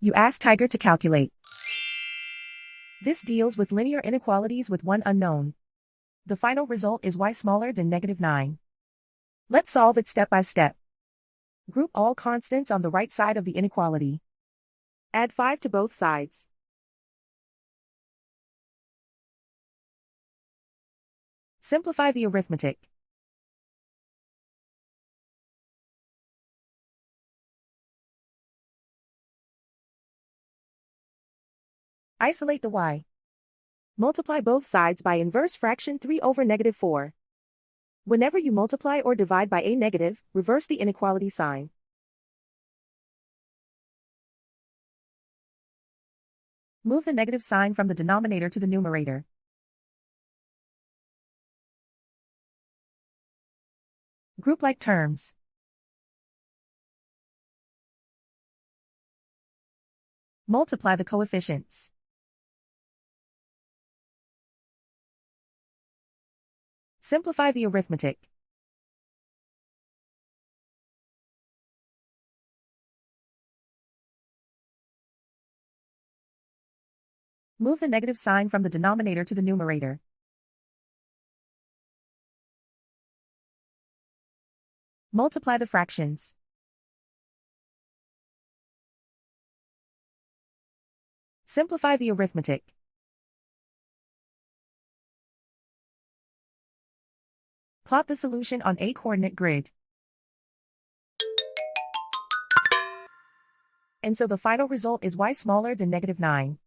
You ask Tiger to calculate. This deals with linear inequalities with one unknown. The final result is y smaller than -9. Let's solve it step by step. Group all constants on the right side of the inequality. Add 5 to both sides. Simplify the arithmetic. Isolate the y. Multiply both sides by inverse fraction 3 over -4. Whenever you multiply or divide by a negative, reverse the inequality sign. Move the negative sign from the denominator to the numerator. Group like terms. Multiply the coefficients. Simplify the arithmetic. Move the negative sign from the denominator to the numerator. Multiply the fractions. Simplify the arithmetic. Plot the solution on a coordinate grid. And so the final result is y smaller than -9.